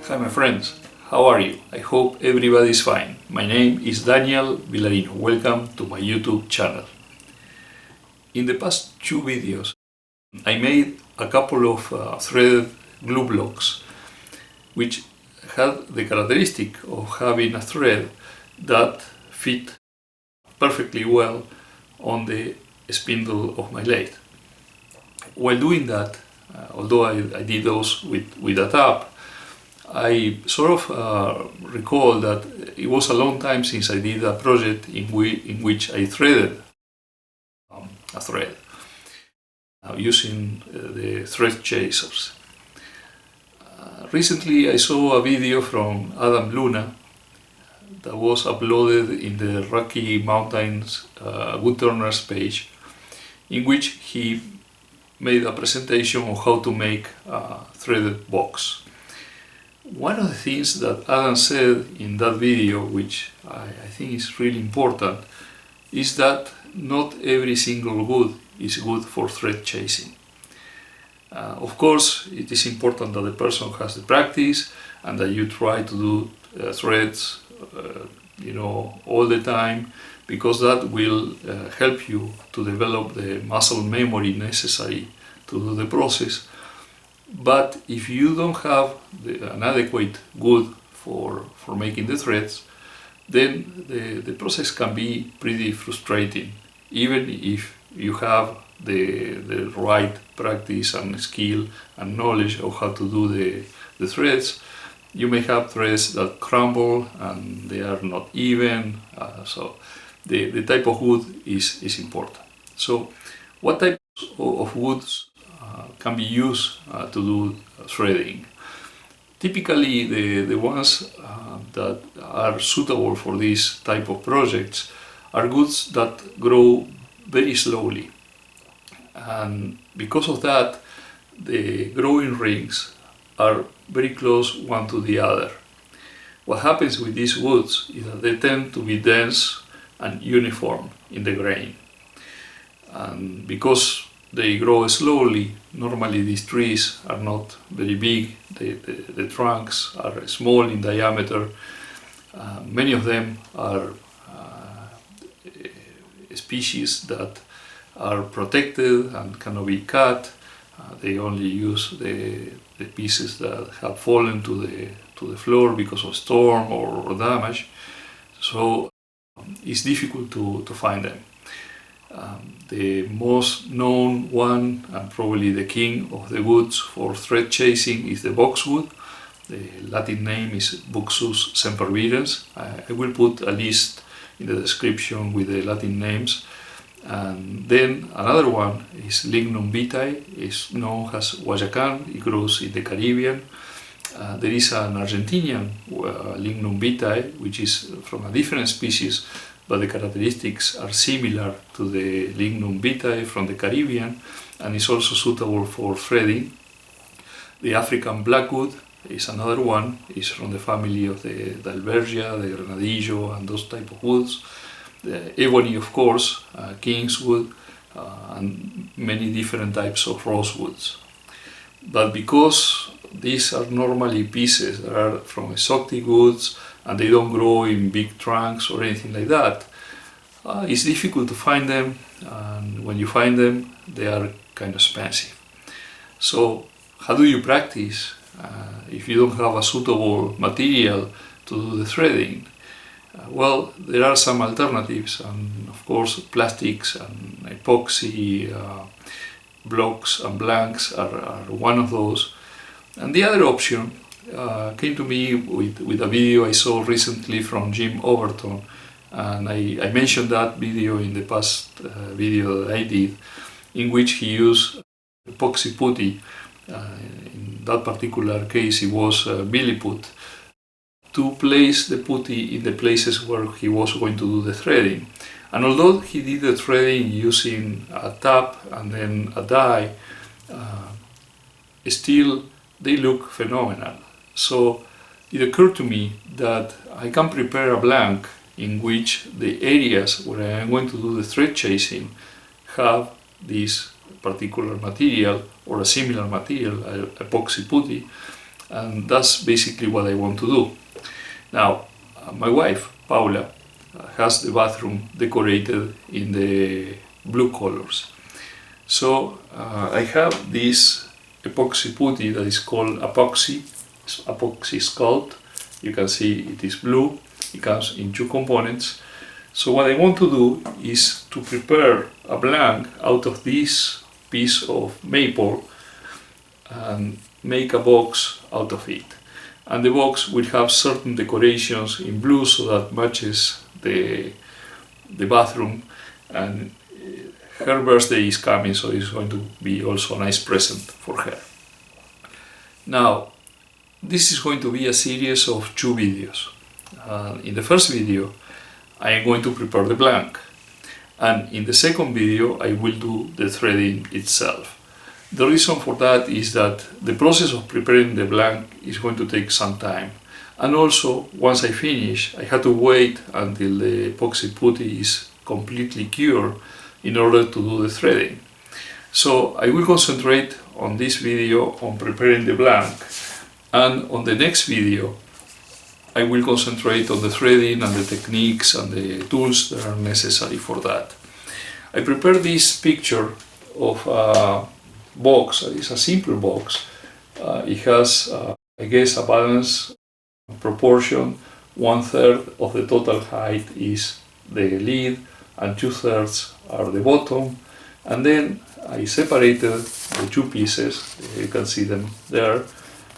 Hi my friends, how are you? I hope everybody is fine. My name is Daniel Villarino. Welcome to my YouTube channel. In the past two videos I made a couple of threaded glue blocks which had the characteristic of having a thread that fit perfectly well on the spindle of my lathe. While doing that, although I did those with a tap, I sort of recall that it was a long time since I did a project in which I threaded a thread using the thread chasers. Recently I saw a video from Adam Luna that was uploaded in the Rocky Mountains Woodturners page, in which he made a presentation on how to make a threaded box. One of the things that Adam said in that video, which I think is really important, is that not every single wood is good for thread chasing. Of course, it is important that the person has the practice and that you try to do threads all the time, because that will help you to develop the muscle memory necessary to do the process. But if you don't have an adequate wood for making the threads, then the process can be pretty frustrating. Even if you have the right practice and skill and knowledge of how to do the threads, you may have threads that crumble and they are not even. So the type of wood is important. So what type of woods can be used to do threading? Typically the ones that are suitable for this type of projects are woods that grow very slowly, and because of that the growing rings are very close one to the other. What happens with these woods is that they tend to be dense and uniform in the grain, and because they grow slowly, normally these trees are not very big, the trunks are small in diameter. Many of them are species that are protected and cannot be cut. They only use the pieces that have fallen to the floor because of storm or damage, so it's difficult to find them. The most known one, and probably the king of the woods for thread chasing, is the boxwood. The Latin name is Buxus sempervirens. I will put a list in the description with the Latin names. And then another one is Lignum vitae. It's known as Guayacan. It grows in the Caribbean. There is an Argentinian Lignum vitae, which is from a different species, but the characteristics are similar to the Lignum vitae from the Caribbean, and is also suitable for threading. The African blackwood is another one. It's from the family of the Dalbergia, the Granadillo, and those type of woods. The ebony, of course, kingswood, and many different types of rosewoods. But because these are normally pieces that are from exotic woods and they don't grow in big trunks or anything like that, it's difficult to find them, and when you find them they are kind of expensive. So how do you practice if you don't have a suitable material to do the threading? Well, there are some alternatives, and of course plastics and epoxy blocks and blanks are one of those. And the other option came to me with a video I saw recently from Jim Overton, and I mentioned that video in the past video that I did, in which he used epoxy putty. In that particular case it was milliput, to place the putty in the places where he was going to do the threading. And although he did the threading using a tap and then a die, still they look phenomenal. So it occurred to me that I can prepare a blank in which the areas where I am going to do the thread chasing have this particular material or a similar material, epoxy putty, and that's basically what I want to do. Now, my wife, Paula, has the bathroom decorated in the blue colors. So I have this epoxy putty that is called Epoxy sculpt. You can see it is blue. It comes in two components. So what I want to do is to prepare a blank out of this piece of maple and make a box out of it. And the box will have certain decorations in blue so that matches the bathroom, and her birthday is coming, so it's going to be also a nice present for her. Now, this is going to be a series of 2 videos. In the first video, I am going to prepare the blank, and in the second video, I will do the threading itself. The reason for that is that the process of preparing the blank is going to take some time, and also once I finish, I have to wait until the epoxy putty is completely cured in order to do the threading. So I will concentrate on this video on preparing the blank, and on the next video I will concentrate on the threading and the techniques and the tools that are necessary for that. I prepared this picture of a box. It's a simple box. It has, I guess, a balance proportion. 1/3 of the total height is the lid and 2/3 are the bottom. And then I separated the 2 pieces, you can see them there,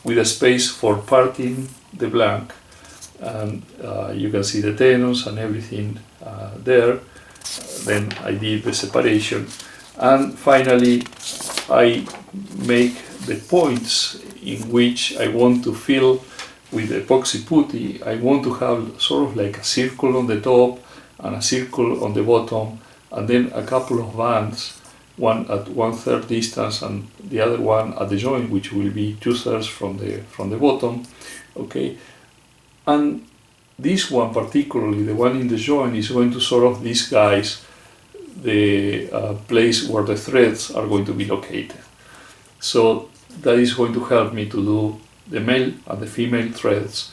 with a space for parting the blank. And you can see the tenons and everything there. Then I did the separation, and finally I make the points in which I want to fill with epoxy putty. I want to have sort of like a circle on the top and a circle on the bottom, and then a couple of bands, one at 1/3 distance and the other one at the joint, which will be 2/3 from the bottom. Okay, and this one particularly, the one in the joint, is going to sort of disguise the place where the threads are going to be located. So that is going to help me to do the male and the female threads,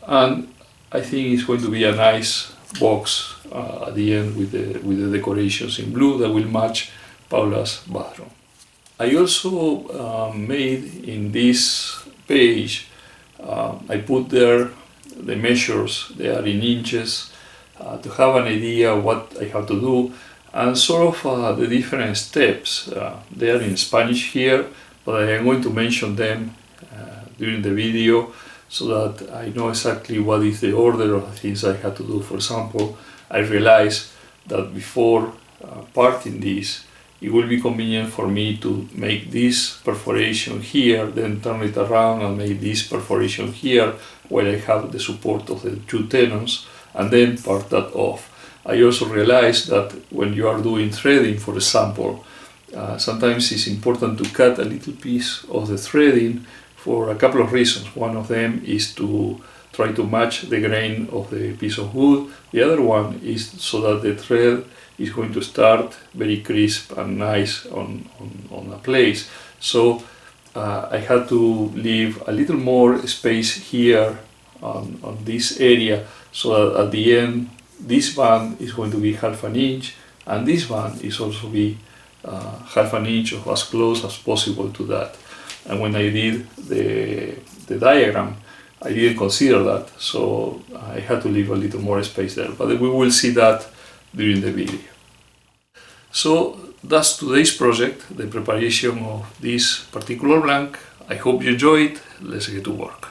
and I think it's going to be a nice box at the end with the decorations in blue that will match Paula's bathroom. I also made in this page, I put there the measures. They are in inches to have an idea what I have to do, and sort of the different steps. They are in Spanish here, but I am going to mention them during the video so that I know exactly what is the order of the things I have to do. For example, I realized that before parting this, it will be convenient for me to make this perforation here, then turn it around and make this perforation here while I have the support of the 2 tenons, and then part that off. I also realized that when you are doing threading, for example, sometimes it's important to cut a little piece of the threading for a couple of reasons. One of them is to try to match the grain of the piece of wood. The other one is so that the thread is going to start very crisp and nice on a place. So I had to leave a little more space here on this area, so that at the end this band is going to be 1/2 inch, and this band is also be 1/2 inch or as close as possible to that. And when I did the diagram, I didn't consider that, so I had to leave a little more space there, but we will see that during the video. So that's today's project, the preparation of this particular blank. I hope you enjoy it. Let's get to work.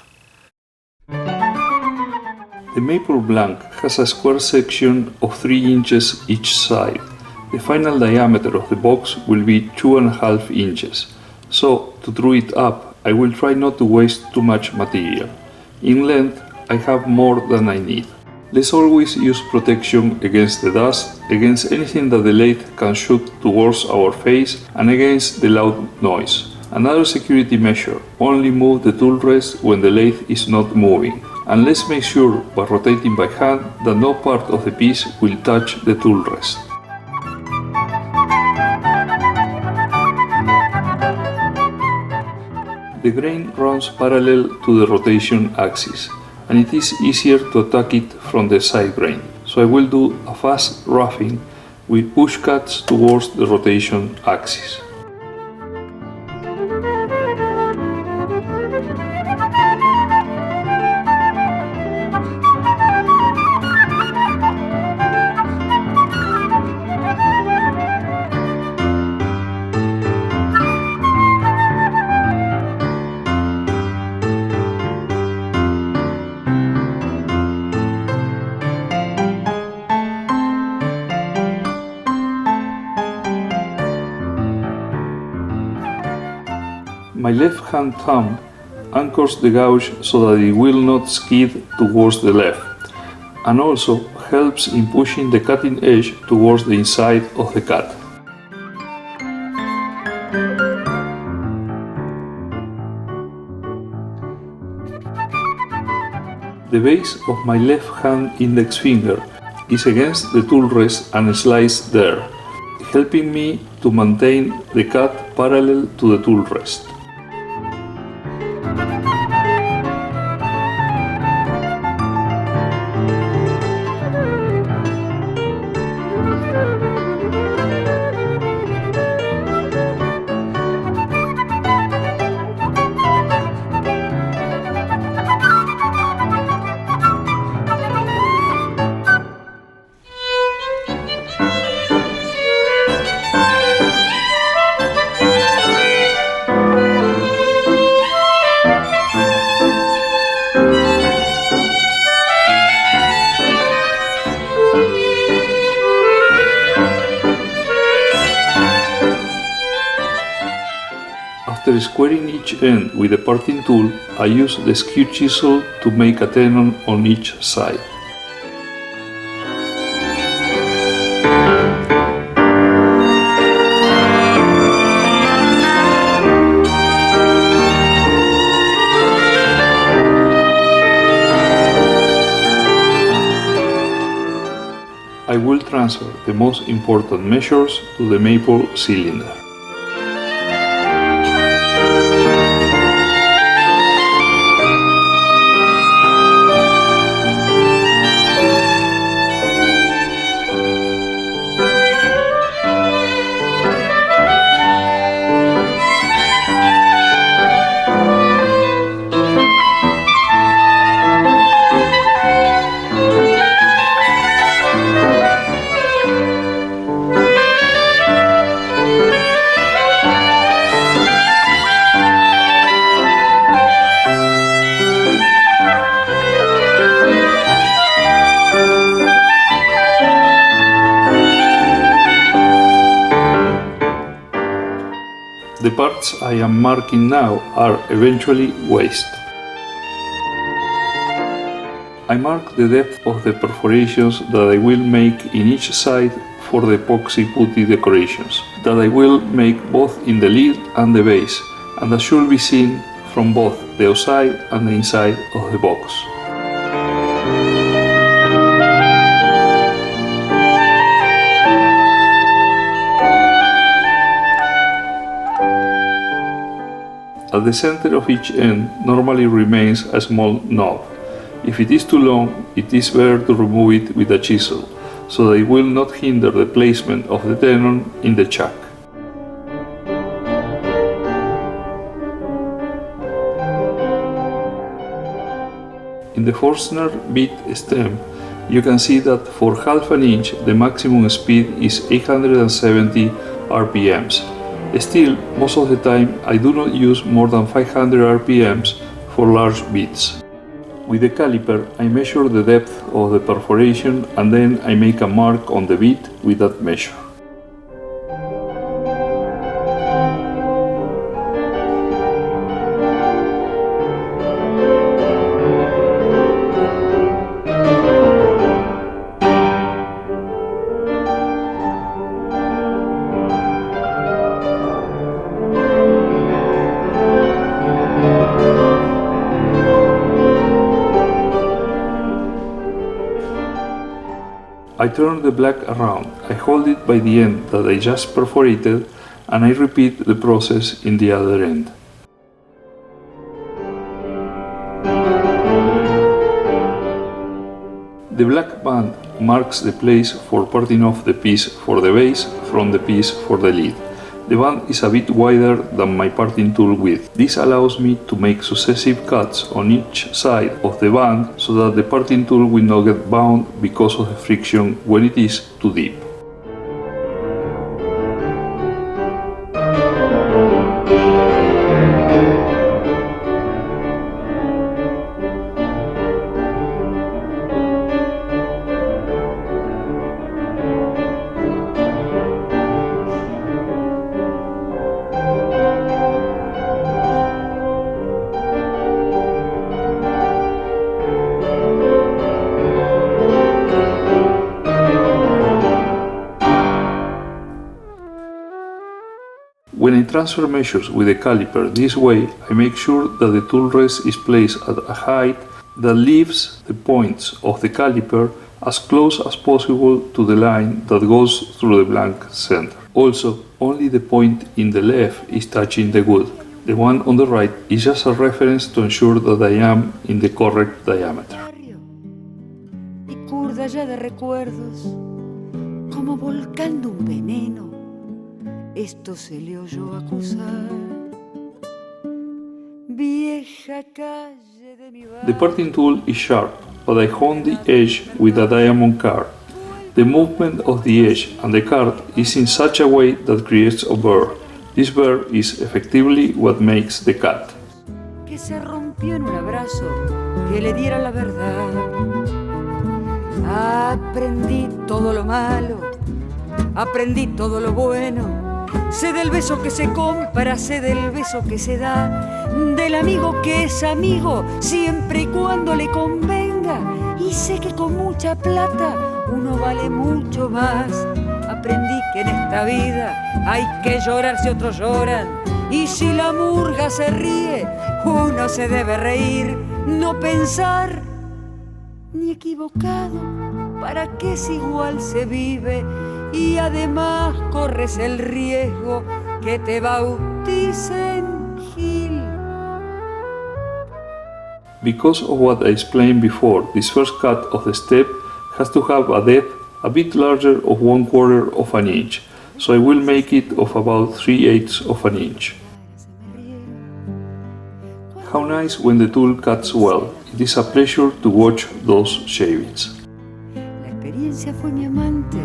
The maple blank has a square section of 3 inches each side. The final diameter of the box will be 2.5 inches. So to draw it up, I will try not to waste too much material. In length, I have more than I need. Let's always use protection against the dust, against anything that the lathe can shoot towards our face, and against the loud noise. Another security measure: only move the tool rest when the lathe is not moving. And let's make sure by rotating by hand that no part of the piece will touch the tool rest. The grain runs parallel to the rotation axis, and it is easier to attack it from the side grain. So I will do a fast roughing with push cuts towards the rotation axis. My left hand thumb anchors the gouge so that it will not skid towards the left, and also helps in pushing the cutting edge towards the inside of the cut. The base of my left hand index finger is against the tool rest and slides there, helping me to maintain the cut parallel to the tool rest. After squaring each end with the parting tool, I use the skew chisel to make a tenon on each side. I will transfer the most important measures to the maple cylinder. The parts I am marking now are eventually waste. I mark the depth of the perforations that I will make in each side for the epoxy putty decorations, that I will make both in the lid and the base, and that should be seen from both the outside and the inside of the box. At the center of each end normally remains a small knob. If it is too long, it is better to remove it with a chisel, so that it will not hinder the placement of the tenon in the chuck. In the Forstner bit stem, you can see that for half an inch the maximum speed is 870 RPMs. Still, most of the time I do not use more than 500 RPMs for large bits. With the caliper I measure the depth of the perforation and then I make a mark on the bit with that measure. I turn the black around, I hold it by the end that I just perforated and I repeat the process in the other end. The black band marks the place for parting off the piece for the base from the piece for the lid. The band is a bit wider than my parting tool width. This allows me to make successive cuts on each side of the band so that the parting tool will not get bound because of the friction when it is too deep. When I transfer measures with the caliper this way, I make sure that the tool rest is placed at a height that leaves the points of the caliper as close as possible to the line that goes through the blank center. Also, only the point in the left is touching the wood. The one on the right is just a reference to ensure that I am in the correct diameter. Y curda ya de recuerdos, como volcando un veneno. Esto se le oyó acusar. Vieja calle de mi barrio. The parting tool is sharp, but I hone the edge with a diamond card. The movement of the edge and the card is in such a way that creates a burr. This burr is effectively what makes the cut. Que se rompió en un abrazo que le diera la verdad. Aprendí todo lo malo, aprendí todo lo bueno. Sé del beso que se compra, sé del beso que se da, del amigo que es amigo siempre y cuando le convenga. Y sé que con mucha plata uno vale mucho más. Aprendí que en esta vida hay que llorar si otros lloran. Y si la murga se ríe, uno se debe reír, no pensar ni equivocado. ¿Para qué si igual se vive? Y además corres el riesgo que te bauticen Gil. Because of what I explained before, this first cut of the step has to have a depth a bit larger of 1/4 of an inch, so I will make it of about 3/8 of an inch. How nice when the tool cuts well. It is a pleasure to watch those shavings. La experiencia fue mi amante,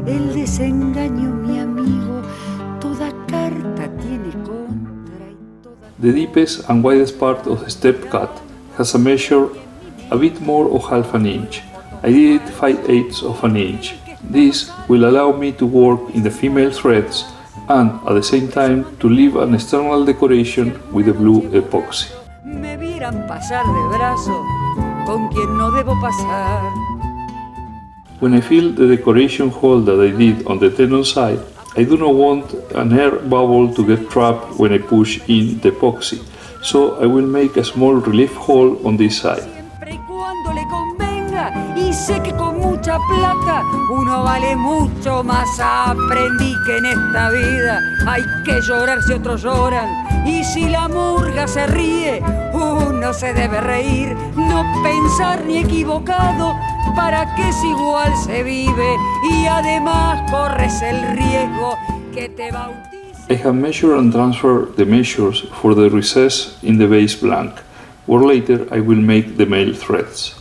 el desengaño mi amigo, toda carta tiene contra y toda... The deepest and widest part of the step cut has a measure a bit more of half an inch. I did it 5/8 of an inch. This will allow me to work in the female threads and at the same time to leave an external decoration with the blue epoxy. Me vieran pasar de brazo con quien no debo pasar. When I fill the decoration hole that I did on the tenon side, I do not want an air bubble to get trapped when I push in the epoxy, so I will make a small relief hole on this side. Siempre y cuando le convenga, y sé que con mucha plata uno vale mucho más. Aprendí que en esta vida hay que llorar si otros lloran, y si la murga se ríe, uno se debe reír, no pensar ni equivocado. ¿Para qué si igual se vive? Y además corres el riesgo que te bautice. I have measured and transferred the measures for the recess in the base blank, where later I will make the male threads.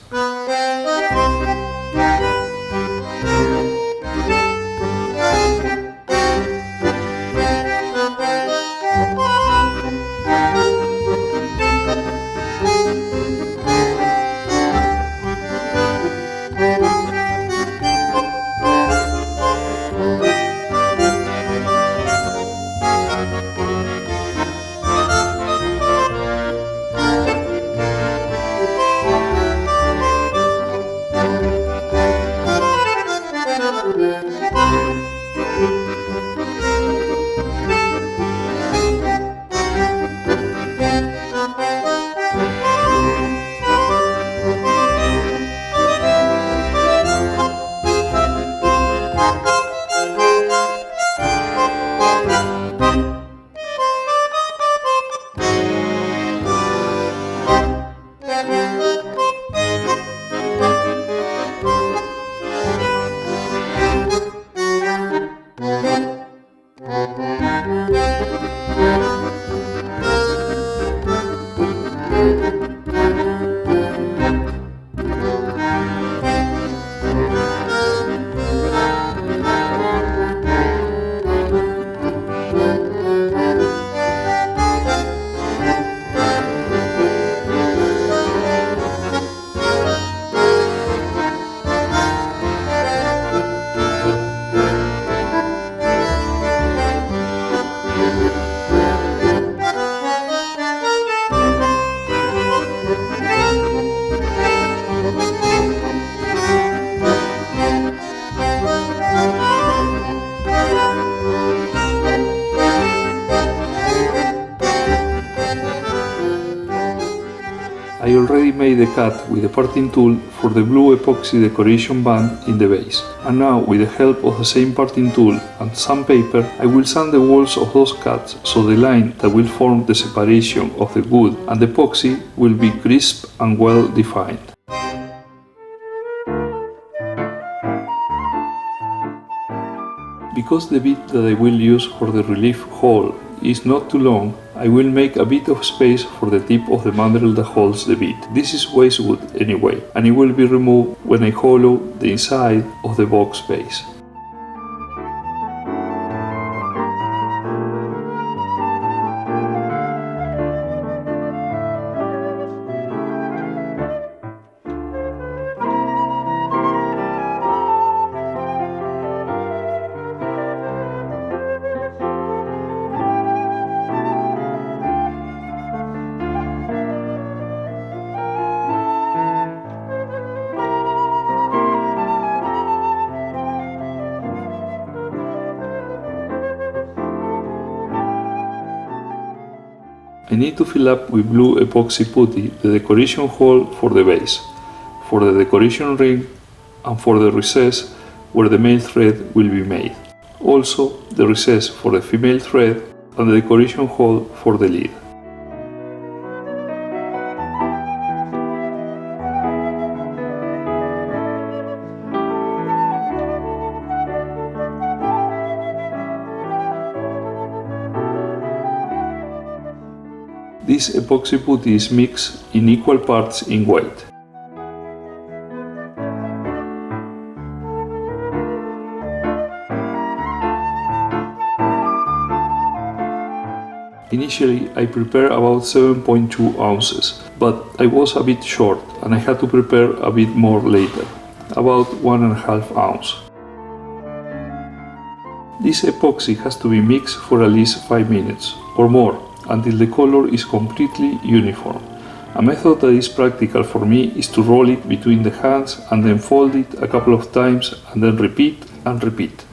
I already made the cut with the parting tool for the blue epoxy decoration band in the base, and now with the help of the same parting tool and sandpaper I will sand the walls of those cuts so the line that will form the separation of the wood and the epoxy will be crisp and well defined. Because the bit that I will use for the relief hole is not too long, I will make a bit of space for the tip of the mandrel that holds the bit. This is waste wood anyway, and it will be removed when I hollow the inside of the box base. I need to fill up with blue epoxy putty the decoration hole for the base, for the decoration ring and for the recess where the male thread will be made. Also the recess for the female thread and the decoration hole for the lid. This epoxy putty is mixed in equal parts in white. Initially I prepared about 7.2 ounces, but I was a bit short and I had to prepare a bit more later, about 1.5 ounce. This epoxy has to be mixed for at least 5 minutes or more, until the color is completely uniform. A method that is practical for me is to roll it between the hands and then fold it a couple of times and then repeat and repeat.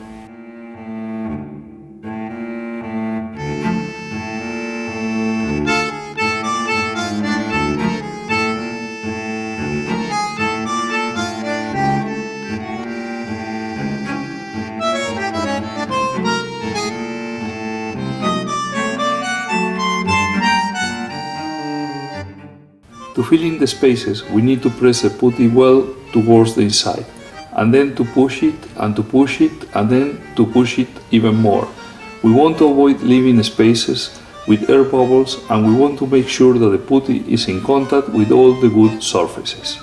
To fill in the spaces, we need to press the putty well towards the inside, and then to push it, and to push it, and then to push it even more. We want to avoid leaving spaces with air bubbles, and we want to make sure that the putty is in contact with all the wood surfaces.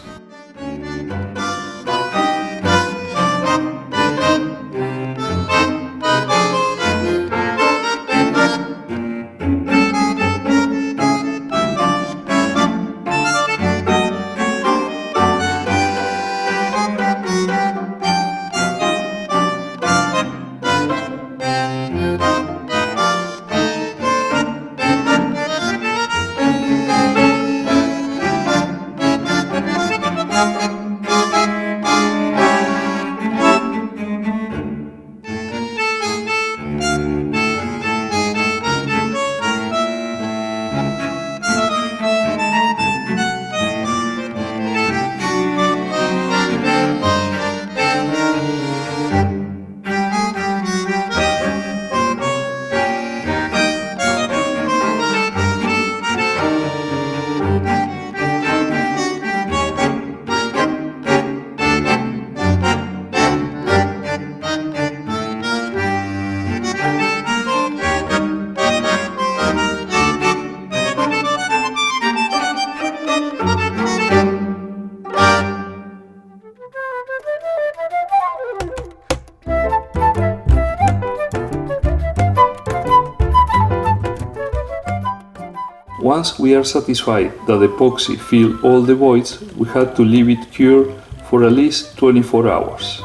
Once we are satisfied that the epoxy filled all the voids, we have to leave it cure for at least 24 hours.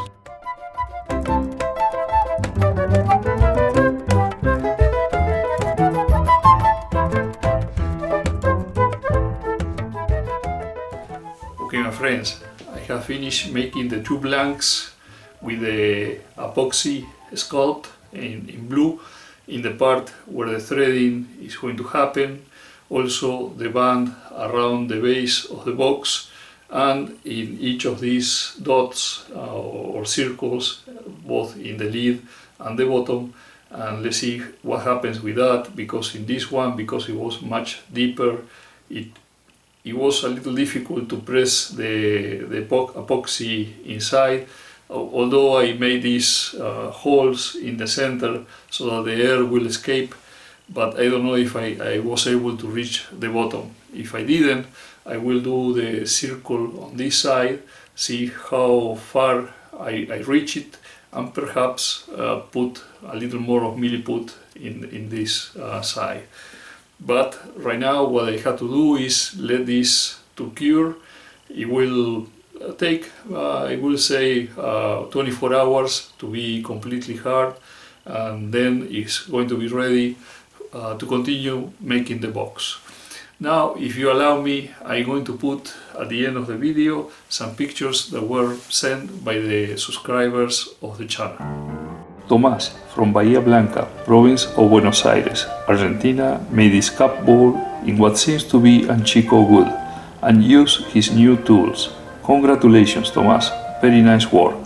Okay, my friends, I have finished making the two blanks with the epoxy sculpt in blue in the part where the threading is going to happen, also the band around the base of the box, and in each of these dots or circles, both in the lid and the bottom. And let's see what happens with that, because in this one, because it was much deeper, it was a little difficult to press the epoxy inside, although I made these holes in the center so that the air will escape, but I don't know if I was able to reach the bottom. If I didn't, I will do the circle on this side, see how far I reach it, and perhaps put a little more of milliput in this side. But right now what I have to do is let this to cure. It will take, I will say, 24 hours to be completely hard, and then it's going to be ready to continue making the box. Now, if you allow me, I'm going to put at the end of the video some pictures that were sent by the subscribers of the channel. Tomás from Bahía Blanca, province of Buenos Aires, Argentina, made this cup bowl in what seems to be anchico wood and used his new tools. Congratulations, Tomás, very nice work.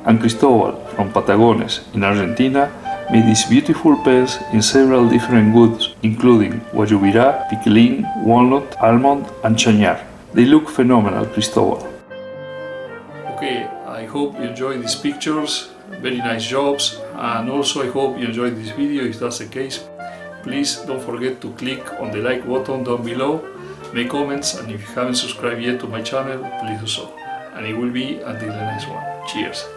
And Cristóbal from Patagones in Argentina made these beautiful pens in several different woods, including guayubirá, piquilín, walnut, almond and chañar. They look phenomenal, Cristóbal. Okay, I hope you enjoyed these pictures, very nice jobs, and also I hope you enjoyed this video. If that's the case, please don't forget to click on the like button down below, make comments, and if you haven't subscribed yet to my channel, please do so. And it will be until the next one. Cheers!